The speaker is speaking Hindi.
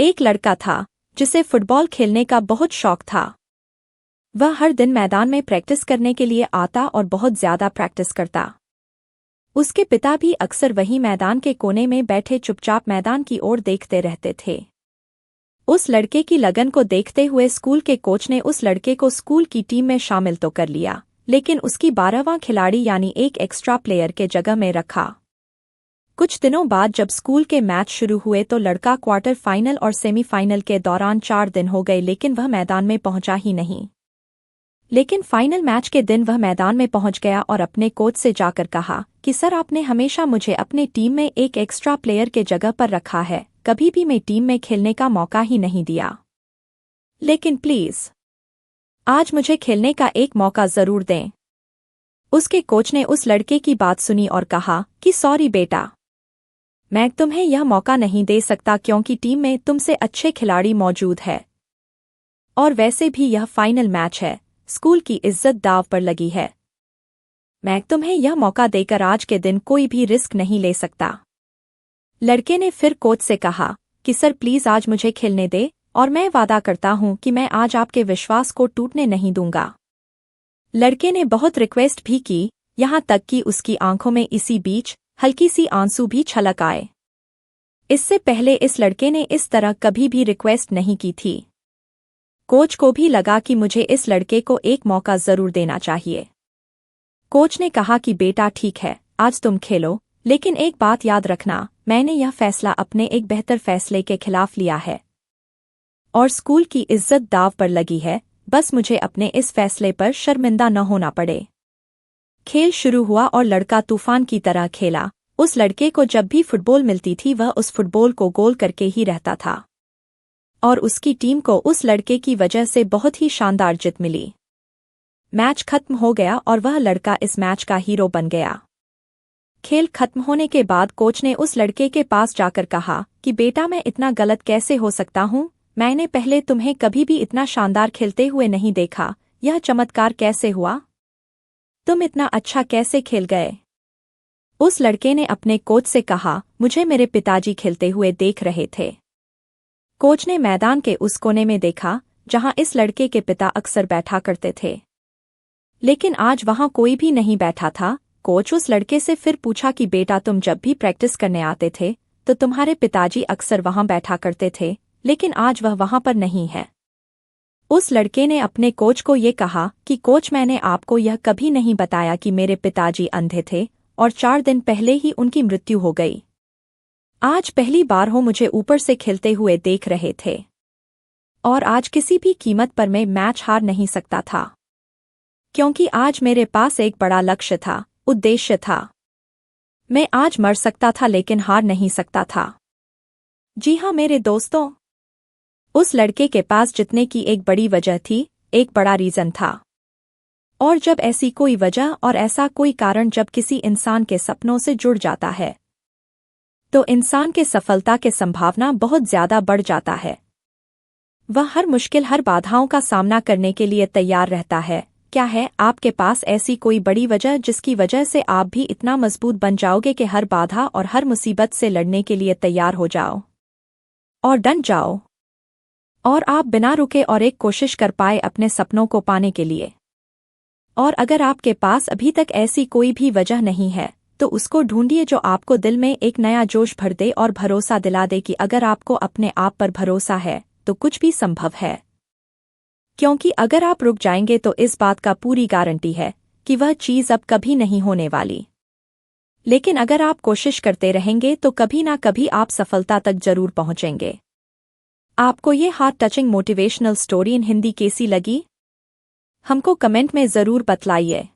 एक लड़का था जिसे फुटबॉल खेलने का बहुत शौक था। वह हर दिन मैदान में प्रैक्टिस करने के लिए आता और बहुत ज्यादा प्रैक्टिस करता। उसके पिता भी अक्सर वही मैदान के कोने में बैठे चुपचाप मैदान की ओर देखते रहते थे। उस लड़के की लगन को देखते हुए स्कूल के कोच ने उस लड़के को स्कूल की टीम में शामिल तो कर लिया, लेकिन उसकी 12वां खिलाड़ी यानी एक एक्स्ट्रा प्लेयर के जगह में रखा। कुछ दिनों बाद जब स्कूल के मैच शुरू हुए तो लड़का क्वार्टर फाइनल और सेमीफाइनल के दौरान 4 दिन हो गए लेकिन वह मैदान में पहुंचा ही नहीं। लेकिन फाइनल मैच के दिन वह मैदान में पहुंच गया और अपने कोच से जाकर कहा कि सर, आपने हमेशा मुझे अपनी टीम में एक एक्स्ट्रा प्लेयर के जगह पर रखा है, कभी भी मैं टीम में खेलने का मौका ही नहीं दिया। लेकिन प्लीज आज मुझे खेलने का एक मौका जरूर दें। उसके कोच ने उस लड़के की बात सुनी और कहा कि सॉरी बेटा, मैं तुम्हें यह मौका नहीं दे सकता क्योंकि टीम में तुमसे अच्छे खिलाड़ी मौजूद है। और वैसे भी यह फाइनल मैच है, स्कूल की इज्जत दांव पर लगी है। मैं तुम्हें यह मौका देकर आज के दिन कोई भी रिस्क नहीं ले सकता। लड़के ने फिर कोच से कहा कि सर प्लीज आज मुझे खेलने दे और मैं वादा करता हूं कि मैं आज आपके विश्वास को टूटने नहीं दूंगा। लड़के ने बहुत रिक्वेस्ट भी की, यहां तक कि उसकी आंखों में इसी बीच हल्की सी आंसू भी छलक आए। इससे पहले इस लड़के ने इस तरह कभी भी रिक्वेस्ट नहीं की थी। कोच को भी लगा कि मुझे इस लड़के को एक मौका जरूर देना चाहिए। कोच ने कहा कि बेटा ठीक है, आज तुम खेलो, लेकिन एक बात याद रखना, मैंने यह फैसला अपने एक बेहतर फैसले के खिलाफ लिया है और स्कूल की इज्जत दांव पर लगी है। बस मुझे अपने इस फैसले पर शर्मिंदा न होना पड़े। खेल शुरू हुआ और लड़का तूफान की तरह खेला। उस लड़के को जब भी फुटबॉल मिलती थी वह उस फुटबॉल को गोल करके ही रहता था और उसकी टीम को उस लड़के की वजह से बहुत ही शानदार जीत मिली। मैच खत्म हो गया और वह लड़का इस मैच का हीरो बन गया। खेल खत्म होने के बाद कोच ने उस लड़के के पास जाकर कहा कि बेटा, मैं इतना गलत कैसे हो सकता हूँ, मैंने पहले तुम्हें कभी भी इतना शानदार खेलते हुए नहीं देखा, यह चमत्कार कैसे हुआ, तुम इतना अच्छा कैसे खेल गए। उस लड़के ने अपने कोच से कहा, मुझे मेरे पिताजी खेलते हुए देख रहे थे। कोच ने मैदान के उस कोने में देखा जहां इस लड़के के पिता अक्सर बैठा करते थे, लेकिन आज वहां कोई भी नहीं बैठा था। कोच उस लड़के से फिर पूछा कि बेटा, तुम जब भी प्रैक्टिस करने आते थे तो तुम्हारे पिताजी अक्सर वहां बैठा करते थे, लेकिन आज वह वहां पर नहीं है। उस लड़के ने अपने कोच को ये कहा कि कोच, मैंने आपको यह कभी नहीं बताया कि मेरे पिताजी अंधे थे और 4 दिन पहले ही उनकी मृत्यु हो गई। आज पहली बार हो मुझे ऊपर से खेलते हुए देख रहे थे और आज किसी भी कीमत पर मैं मैच हार नहीं सकता था, क्योंकि आज मेरे पास एक बड़ा लक्ष्य था, उद्देश्य था। मैं आज मर सकता था लेकिन हार नहीं सकता था। जी हाँ मेरे दोस्तों, उस लड़के के पास जीतने की एक बड़ी वजह थी, एक बड़ा रीजन था। और जब ऐसी कोई वजह और ऐसा कोई कारण जब किसी इंसान के सपनों से जुड़ जाता है तो इंसान के सफलता के संभावना बहुत ज्यादा बढ़ जाता है। वह हर मुश्किल, हर बाधाओं का सामना करने के लिए तैयार रहता है। क्या है आपके पास ऐसी कोई बड़ी वजह जिसकी वजह से आप भी इतना मजबूत बन जाओगे कि हर बाधा और हर मुसीबत से लड़ने के लिए तैयार हो जाओ और डट जाओ और आप बिना रुके और एक कोशिश कर पाए अपने सपनों को पाने के लिए। और अगर आपके पास अभी तक ऐसी कोई भी वजह नहीं है तो उसको ढूंढिए जो आपको दिल में एक नया जोश भर दे और भरोसा दिला दे कि अगर आपको अपने आप पर भरोसा है तो कुछ भी संभव है। क्योंकि अगर आप रुक जाएंगे तो इस बात का पूरी गारंटी है कि वह चीज़ अब कभी नहीं होने वाली। लेकिन अगर आप कोशिश करते रहेंगे तो कभी ना कभी आप सफलता तक जरूर पहुंचेंगे। आपको ये heart touching motivational story in Hindi कैसी लगी? हमको कमेंट में जरूर बतलाइए।